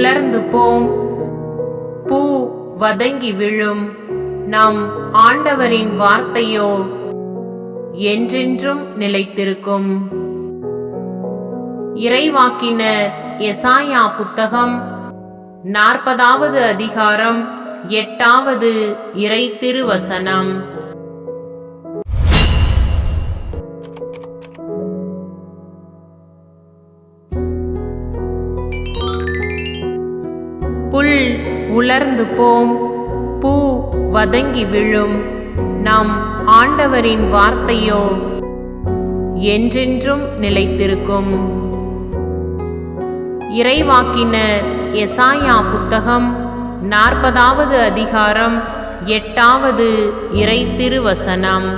உலர்ந்து போம், பூ வதங்கி விழும். நம் ஆண்டவரின் வார்த்தையோ என்றென்றும் நிலைத்திருக்கும். இறைவாக்கினர் எசாயா புத்தகம் 40வது அதிகாரம் 8வது இறை திருவசனம். புல் உலர்ந்து போம், பூ வதங்கி விழும். நம் ஆண்டவரின் வார்த்தையோ என்றென்றும் நிலைத்திருக்கும். இறைவாக்கினர் எசாயா புத்தகம் 40வது அதிகாரம் 8வது இறை திருவசனம்.